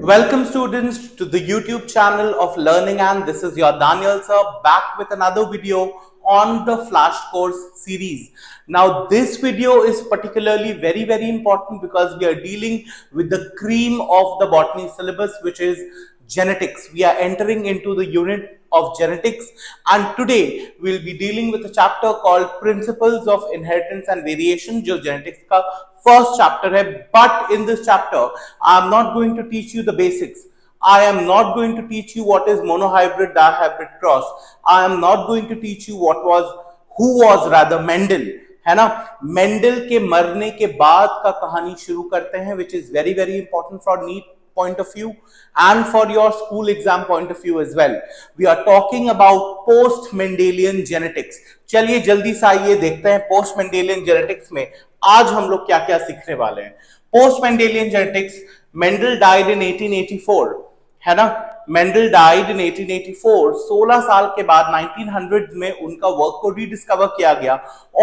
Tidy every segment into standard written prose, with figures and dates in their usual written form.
Welcome students to the YouTube channel of Learning, and this is your Daniel sir back with another video on the flash course series. Now this video is particularly very important because we are dealing with the cream of the botany syllabus, which is genetics. We are entering into the unit of genetics, and today we'll be dealing with a chapter called Principles of Inheritance and Variation, जो genetics का first chapter है. But in this chapter I am not going to teach you the basics. I am not going to teach you what is monohybrid dihybrid cross. I am not going to teach you who was rather Mendel, है ना. Mendel के मरने के बाद का कहानी शुरू करते हैं, which is very important for NEET point of view and for your school exam point of view as well. We are talking about post Mendelian genetics. चलिए जल्दी से आइए देखते हैं पोस्ट मेंडेलियन जेनेटिक्स में आज हम लोग क्या क्या सीखने वाले हैं. Post Mendelian genetics, Mendel died in 1884, है ना. Mendel died in 1884. 16 साल के बाद 1900 में उनका वर्क को रीडिस्कवर किया गया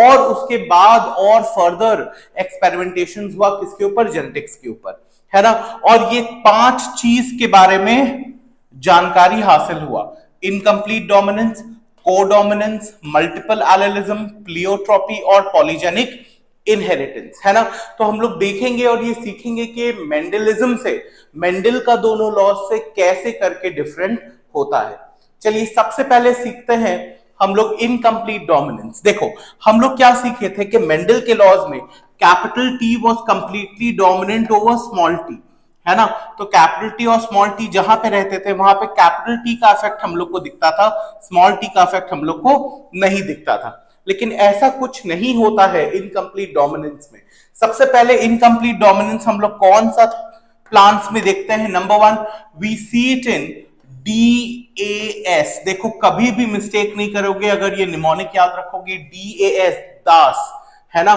और उसके बाद और फर्दर एक्सपेरिमेंटेशंस हुआ किसके ऊपर, जेनेटिक्स के ऊपर, है ना. और ये 5 चीज के बारे में जानकारी हासिल हुआ: incomplete dominance, codominance, multiple allelism, pleiotropy और पॉलीजेनिक इनहेरिटेंस, है ना. तो हम लोग देखेंगे और ये सीखेंगे कि मेंडलिज्म से, मेंडल का दोनों लॉज से कैसे करके डिफरेंट होता है. चलिए सबसे पहले सीखते हैं हम लोग इनकम्प्लीट डोमिनेंस. देखो हम लोग क्या सीखे थे कि मेंडल के लॉज में capital tea was completely dominant over small T, है ना. तो कैपिटल टी और स्मॉल टी जहां पे रहते थे वहां पे कैपिटल टी का इफेक्ट हम लोग को दिखता था, स्मॉल टी का इफेक्ट हम लोग को नहीं दिखता था. लेकिन ऐसा कुछ नहीं होता है इनकम्प्लीट डोमिनेंस में. सबसे पहले इनकम्प्लीट डोमिनेंस हम लोग कौन सा प्लांट्स में देखते हैं? Number 1, we see it in DAS. देखो कभी भी मिस्टेक नहीं करोगे अगर ये निमोनिक याद रखोगे, DAS, दास, है ना.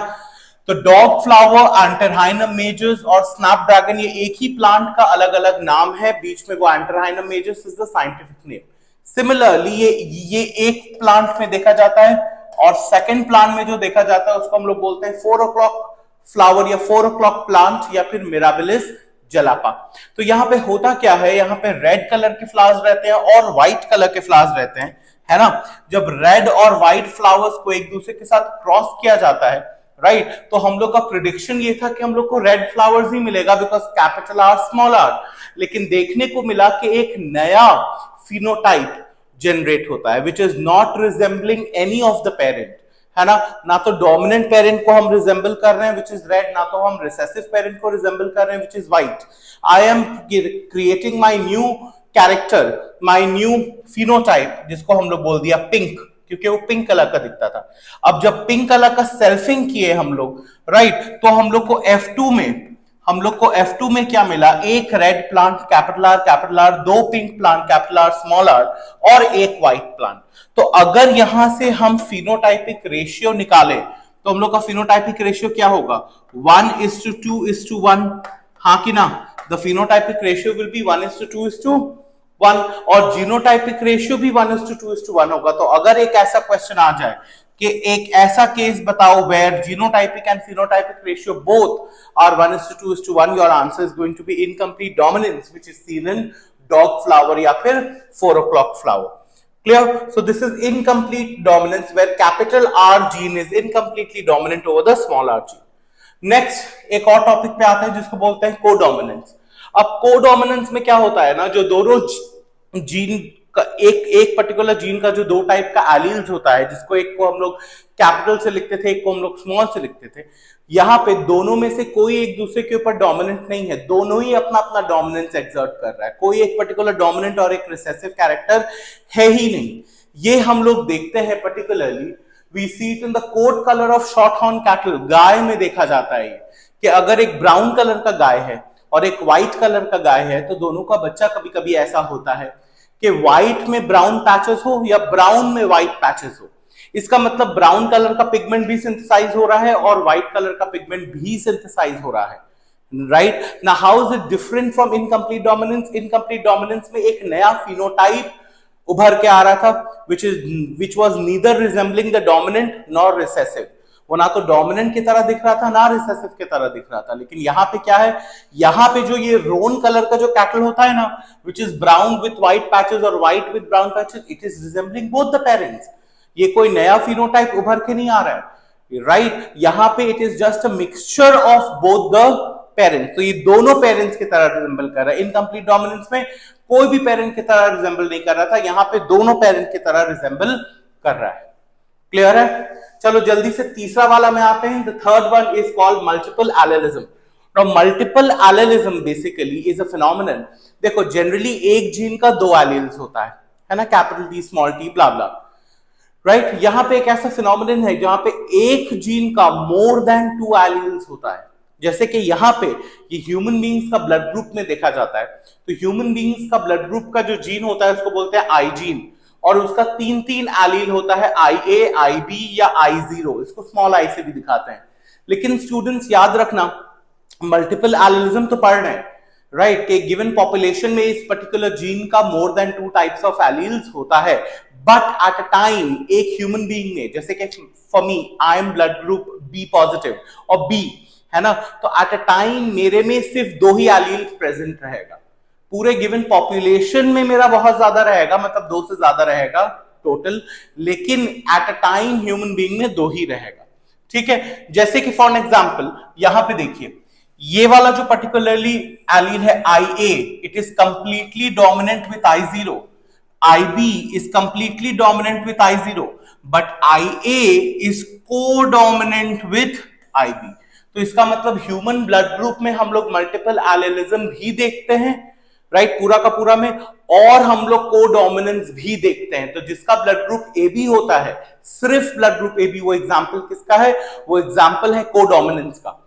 तो डॉग फ्लावर, एंटरहाइनम मेजर्स और स्नैपड्रैगन, ये एक ही प्लांट का अलग अलग नाम है, बीच में वो antirrhinum majus is the scientific name. Similarly ये एक प्लांट में देखा जाता है और सेकंड प्लांट में जो देखा जाता है उसको हम लोग बोलते हैं 4 o'clock फ्लावर या 4 o'clock प्लांट या फिर मिराबिलिस जलापा. तो यहां पे होता क्या है, यहां पे रेड कलर के फ्लावर्स रहते हैं और व्हाइट कलर के फ्लावर्स रहते हैं, है ना. जब रेड और व्हाइट फ्लावर्स को एक दूसरे के साथ क्रॉस किया जाता है, राइट, तो हम लोग का प्रिडिक्शन ये था कि हम लोग को रेड फ्लावर्स ही मिलेगा because capital R small R. लेकिन देखने को मिला कि एक नया फिनोटाइप जनरेट होता है which is not resembling any of the parent, है ना. ना तो डोमिनेंट पेरेंट को हम रिजेंबल कर रहे हैं विच इज रेड, ना तो हम रिसेसिव पेरेंट को रिजेंबल कर रहे हैं which is white. I am creating my new character, my new phenotype, जिसको हम लोग बोल दिया पिंक, क्योंकि वो पिंक कलर का दिखता था. अब जब पिंक कलर का सेल्फिंग किए हम लोग, राइट, तो हम लोग को F2 में क्या मिला? एक red plant capital R, 2 pink plant capital R small R और एक व्हाइट प्लांट. तो अगर यहां से हम फिनोटाइपिक रेशियो निकालें तो हम लोग का फिनोटाइपिक रेशियो क्या होगा? 1:2:1. हाँ कि ना? The phenotypic ratio will be 1:2:1 और जीनोटाइपिक रेशियो भी 1:2:1 होगा. तो अगर एक ऐसा क्वेश्चन आ जाए कि एक ऐसा केस बताओ where genotypic and phenotypic ratio both are 1:2:1, your answer is going to be incomplete dominance which is seen in dog flower या फिर 4 o'clock flower. Clear? So this is incomplete dominance where capital R gene is incompletely dominant over the small r gene. Next एक और topic पे आते हैं जिसको बोलते हैं कोडोमिनेंस. अब कोडोमिनेंस में क्या होता है ना, जो दोनों जीन का एक पर्टिकुलर जीन का जो 2 टाइप का एलील्स होता है, जिसको एक को हम लोग कैपिटल से लिखते थे, एक को हम लोग स्मॉल से लिखते थे, यहां पे दोनों में से कोई एक दूसरे के ऊपर डोमिनेंट नहीं है, दोनों ही अपना अपना डोमिनेंस एक्सर्ट कर रहा है. कोई एक पर्टिकुलर डोमिनेंट और एक रिसेसिव कैरेक्टर है ही नहीं. ये हम लोग देखते हैं particularly we see it in the coat colour of short horn cattle. गाय में देखा जाता है कि अगर एक ब्राउन कलर का गाय है और एक व्हाइट कलर का गाय है तो दोनों का बच्चा कभी कभी ऐसा होता है कि व्हाइट में ब्राउन पैचेस हो या ब्राउन में व्हाइट पैचेस हो. इसका मतलब ब्राउन कलर का पिगमेंट भी सिंथेसाइज हो रहा है और व्हाइट कलर का पिगमेंट भी सिंथेसाइज हो रहा है, right. Now how is it different from incomplete dominance? Incomplete dominance में एक नया फिनोटाइप उभर के आ रहा था which was neither resembling the dominant nor recessive. वो ना तो डोमिनेंट की तरह दिख रहा था ना रिसेसिव की तरह दिख रहा था। लेकिन यहाँ पे क्या है, यहाँ पे जो ये रोन कलर का जो कैटल होता है ना, which is brown with white patches और white with brown patches, it is resembling both the parents. ये कोई नया फिनोटाइप उभर के नहीं आ रहा है, राइट। यहाँ पे it is just a mixture of both the parents. तो ये दोनों पेरेंट्स की तरह रिजेंबल कर रहा है। इनकम्प्लीट डोमिनेंस में कोई भी पेरेंट की तरह रिजेंबल नहीं कर रहा था, यहाँ पे दोनों पेरेंट की तरह रिजेंबल कर रहा है। क्लियर है? चलो जल्दी से तीसरा वाला में आते हैं। The third one is called multiple allelism. Now multiple allelism basically is a phenomenon. देखो जनरली एक जीन का दो एलील्स होता है ना, कैपिटल टी स्मॉल टी ब्ला ब्ला, राइट। यहां पे एक ऐसा फिनोमेनन है जहां पे एक जीन का मोर देन टू एलील्स होता है। जैसे कि यहाँ पे ये ह्यूमन बींग्स का ब्लड ग्रुप में देखा जाता है, तो ह्यूमन बींग्स का ब्लड ग्रुप का जो जीन होता है उसको बोलते हैं आई जीन, और उसका तीन तीन एलील होता है, आई ए, आई बी या आई जीरो। इसको स्मॉल आई से भी दिखाते हैं। लेकिन स्टूडेंट्स याद रखना, मल्टीपल एलिलिज्म तो पढ़ रहे हैं, राइट, कि गिवन पॉपुलेशन में इस पर्टिकुलर जीन का more than two types of alleles होता है, बट एट अ टाइम एक ह्यूमन बीइंग में, जैसे कि for me I am blood group B positive और बी है ना, तो एट अ टाइम मेरे में सिर्फ दो ही एलील प्रेजेंट रहेगा। पूरे गिवन पॉपुलेशन में मेरा बहुत ज्यादा रहेगा, मतलब दो से ज्यादा रहेगा टोटल, लेकिन eight a time human being में दो ही रहेगा। ठीक है, जैसे कि फॉर एग्जांपल यहां पे देखिए, ये वाला जो पर्टिकुलरली एलील है I A, it is completely dominant with I zero. I B is completely dominant with I zero, but I A is codominant with I B. तो इसका मतलब ह्यूमन ब्लड ग्रुप में हम लोग मल्टीपल एलिलिज्म भी देखते हैं, राइट, पूरा का पूरा में, और हम लोग को-डोमिनेंस भी देखते हैं। तो जिसका ब्लड ग्रुप ए बी होता है, सिर्फ ब्लड ग्रुप ए बी, वो एग्जाम्पल किसका है? वो एग्जाम्पल है को-डोमिनेंस का,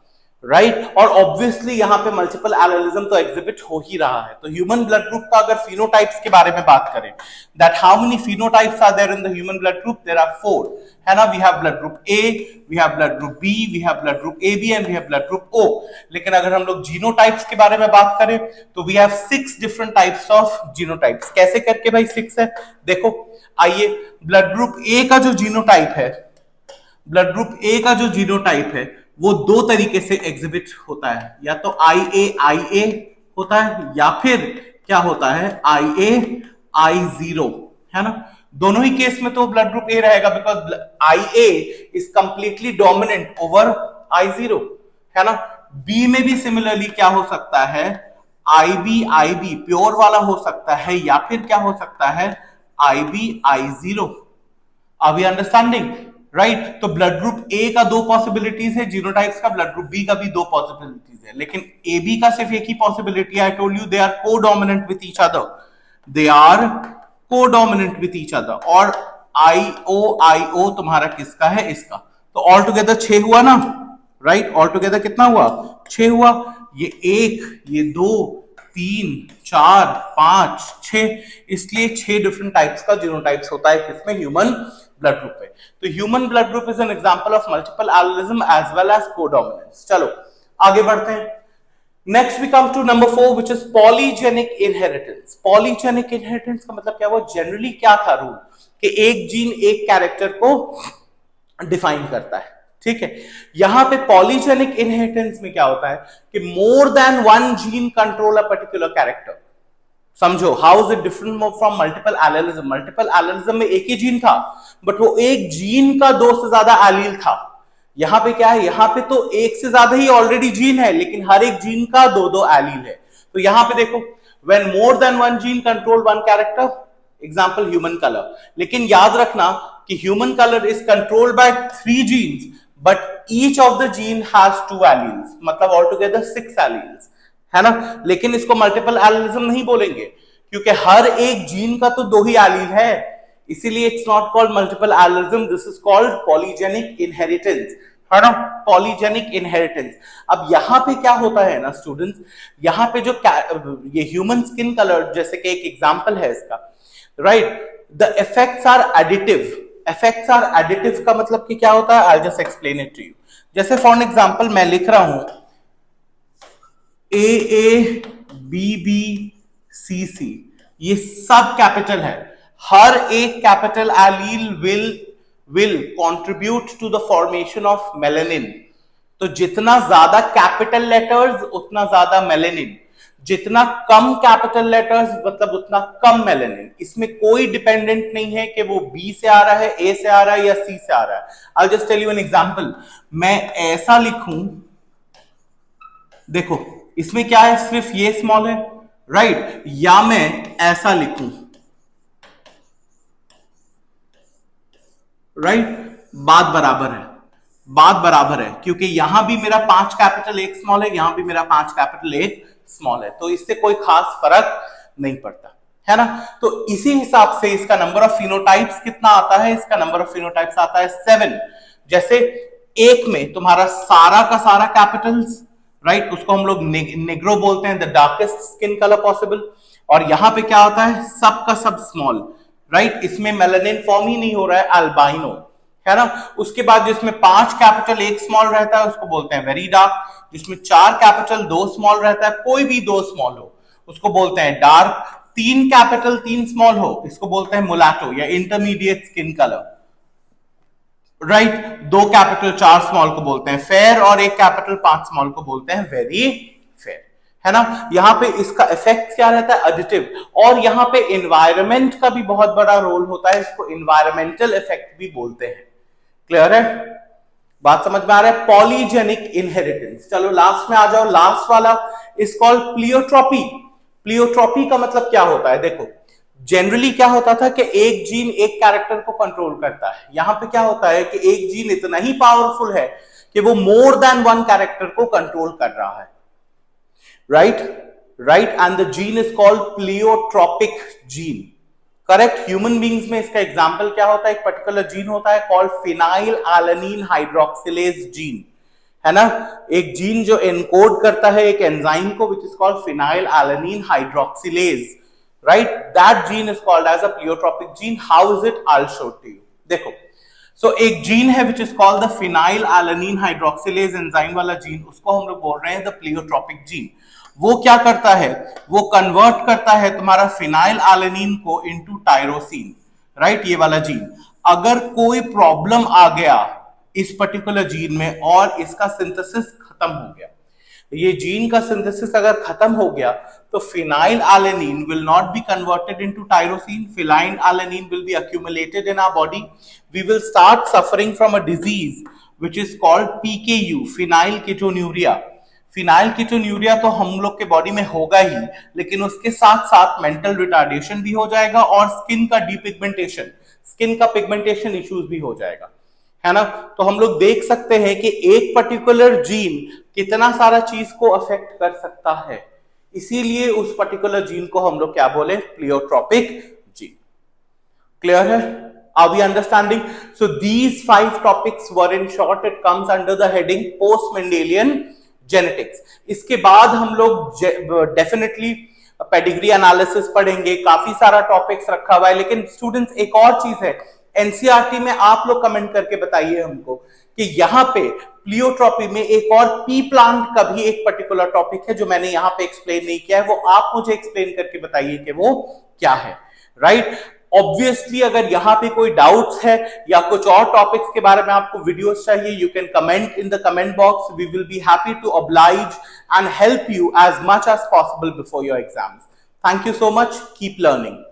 राइट। और ऑब्वियसली यहां पे मल्टीपल एलिलिज्म तो एग्जिबिट हो ही रहा है। तो ह्यूमन ब्लड ग्रुप का अगर फिनोटाइप्स के बारे में बात करें, that how many phenotypes are there in the human blood group? There are 4, है ना। We have blood group A, we have blood group B, we have blood group A B and we have blood group O. लेकिन अगर हम लोग genotypes के बारे में बात करें तो we have 6 different types of genotypes. कैसे करके भाई 6 है? देखो आइए, ब्लड ग्रुप ए का जो जीनोटाइप है, ब्लड ग्रुप ए का जो जीनोटाइप है वो दो तरीके से एग्जिबिट होता है, या तो आई ए होता है, या फिर क्या होता है, आई ए आई जीरो, है ना। दोनों ही केस में तो ब्लड ग्रुप ए रहेगा, because I A is completely dominant over I zero, है ना। बी में भी सिमिलरली क्या हो सकता है, आई बी प्योर वाला हो सकता है, या फिर क्या हो सकता है, I B I zero. Are we understanding, right. तो ब्लड ग्रुप ए का दो पॉसिबिलिटीज है जीनोटाइप्स का, ब्लड ग्रुप बी का भी दो पॉसिबिलिटीज है, लेकिन ए बी का सिर्फ एक ही पॉसिबिलिटी है। I told you they are codominant with each other, they are codominant with each other. और आई ओ तुम्हारा किसका है? इसका। तो ऑल टुगेदर 6 हुआ ना, राइट। ऑल टुगेदर कितना हुआ? 6 हुआ। ये 1, ये 2, 3, 4, 5, 6, इसलिए 6 डिफरेंट टाइप्स का जीनोटाइप्स होता है किसमें? ह्यूमन ब्लड ग्रुप में। तो human blood group is an example of multiple allelism as well as codominance. चलो आगे बढ़ते हैं। Next we come to number 4 which is polygenic inheritance. Polygenic inheritance का मतलब क्या हुआ? जनरली क्या था रूल, कि एक जीन एक कैरेक्टर को डिफाइन करता है, ठीक है। यहां पे पॉलीजेनिक इनहेरिटेंस में क्या होता है कि more than one gene control a particular character. समझो, how is it different from multiple allelism? Multiple allelism में एक ही जीन था, बट वो एक जीन का दो से ज्यादा एलील था। यहां पे क्या है? यहां पे तो एक से ज्यादा ही ऑलरेडी जीन है, लेकिन हर एक जीन का दो दो एलील है। तो यहां पे देखो, when more than one gene control one character, example human colour. लेकिन याद रखना कि human colour is controlled by 3 genes, but each of the gene has 2 alleles, मतलब ऑल टुगेदर 6 एलील्स, है ना। लेकिन इसको मल्टीपल एलिलिज्म नहीं बोलेंगे, क्योंकि हर एक जीन का तो दो ही एलील है, इसीलिए it's not called multiple allelism, this is called polygenic inheritance, है ना, पॉलीजेनिक इनहेरिटेंस। अब यहां पे क्या होता है ना स्टूडेंट्स, यहां पे जो ये ह्यूमन स्किन कलर जैसे कि एक एग्जांपल है इसका, right, the effects are additive. Effects are additive का मतलब कि क्या होता है? I just explain it to you. जैसे फॉर एग्जांपल मैं लिख रहा हूं ए बी बी सी सी, ये सब कैपिटल है। हर एक capital allele will contribute to the formation of melanin. तो जितना ज्यादा कैपिटल लेटर्स उतना ज्यादा मेलेनिन, जितना कम कैपिटल लेटर्स मतलब उतना कम मेलेनिन। इसमें कोई डिपेंडेंट नहीं है कि वो बी से आ रहा है, ए से आ रहा है या सी से आ रहा है। I just tell you an example. मैं ऐसा लिखूं, देखो इसमें क्या है, सिर्फ ये स्मॉल है, राइट? या मैं ऐसा लिखूं, राइट? बात बराबर है, बात बराबर है, क्योंकि यहां भी मेरा 5 कैपिटल 1 स्मॉल है, यहां भी मेरा 5 कैपिटल 1 स्मॉल है, तो इससे कोई खास फर्क नहीं पड़ता, है ना? तो इसी हिसाब से इसका नंबर ऑफ फिनोटाइप्स कितना आता है? इसका नंबर ऑफ फिनोटाइप्स आता है 7। जैसे एक में तुम्हारा सारा का सारा कैपिटल्स, राइट? उसको हम लोग नेग्रो बोलते हैं, the darkest skin colour possible. और यहां पे क्या होता है, सब का सब स्मॉल, राइट? इसमें मेलानिन फॉर्म ही नहीं हो रहा है, अल्बाइनो, है ना? उसके बाद जिसमें 5 कैपिटल 1 स्मॉल रहता है उसको बोलते हैं वेरी डार्क। जिसमें 4 कैपिटल 2 स्मॉल रहता है, कोई भी 2 स्मॉल हो उसको बोलते हैं डार्क। 3 कैपिटल 3 स्मॉल हो इसको बोलते हैं मुलाटो या intermediate skin colour, right? 2 capital 4 small को बोलते हैं फेयर और 1 कैपिटल 5 स्मॉल को बोलते हैं वेरी फेयर, है ना? यहां पे इसका इफेक्ट क्या रहता है, एडिटिव। और यहां पे एनवायरनमेंट का भी बहुत बड़ा रोल होता है, इसको एनवायरमेंटल इफेक्ट भी बोलते हैं। क्लियर है? बात समझ में आ रहा है? Polygenic inheritance. चलो लास्ट में आ जाओ, लास्ट वाला इज कॉल्ड प्लियोट्रॉपी। प्लियोट्रॉपी का मतलब क्या होता है? देखो जनरली क्या होता था कि एक जीन एक कैरेक्टर को कंट्रोल करता है, यहां पे क्या होता है कि एक जीन इतना ही पावरफुल है कि वो मोर देन वन कैरेक्टर को कंट्रोल कर रहा है, right? Right, and the gene is called pleiotropic gene. Correct? Human beings में इसका एग्जाम्पल क्या होता है, एक पर्टिकुलर जीन होता है called phenylalanine hydroxylase gene, है ना? एक जीन जो एनकोड करता है एक एंजाइम को which is called phenylalanine hydroxylase, right? That gene is called as a pleiotropic gene. How is it? I will show to you. देखो, so एक जीन है which is called the phenylalanine hydroxylase enzyme वाला gene, उसको हम लोग बोल रहे हैं द प्लियोट्रॉपिक जीन। वो क्या करता है, वो कन्वर्ट करता है तुम्हारा फिनाइल एलानिन को इनटू टायरोसिन, राइट? ये वाला जीन। अगर कोई प्रॉब्लम आ गया इस पर्टिकुलर जीन में और इसका सिंथेसिस खत्म हो गया, ये जीन का सिंथेसिस अगर खत्म हो गया तो phenyl alanine will not be converted into tyrosine, phenyl alanine will be accumulated in our body, we will start suffering from a disease which is called PKU, phenylketonuria। फिनाइलकीटोन्यूरिया तो हम लोग के बॉडी में होगा ही, लेकिन उसके साथ साथ मेंटल रिटार्डेशन भी हो जाएगा और स्किन का डीपिगमेंटेशन, स्किन का पिगमेंटेशन इश्यूज भी हो जाएगा, है ना? तो हम लोग देख सकते हैं कि एक पर्टिकुलर जीन कितना सारा चीज को अफेक्ट कर सकता है, इसीलिए उस पर्टिकुलर जीन को हम लोग क्या बोले, प्लियोट्रॉपिक जीन। क्लियर है? Are we understanding? So these 5 topics were in short, it comes under the heading post-Mendelian genetics. इसके बाद हम लोग डेफिनेटली पेडिग्री एनालिसिस पढ़ेंगे, काफी सारा टॉपिक्स रखा हुआ है। लेकिन स्टूडेंट्स एक और चीज है, एनसीईआरटी में आप लोग कमेंट करके बताइए हमको कि यहाँ पे प्लियोट्रॉपी में एक और पी प्लांट का भी एक पर्टिकुलर टॉपिक है जो मैंने यहाँ पे एक्सप्लेन नहीं किया है, वो आप मुझे एक्सप्लेन करके बताइए कि वो क्या है, राइट? ऑब्वियसली अगर यहाँ पे कोई डाउट्स है या कुछ और टॉपिक्स के बारे में आपको वीडियोस चाहिए, you can comment in the comment box. We will be happy to oblige and help you as much as possible before your exams. Thank you so much. Keep learning.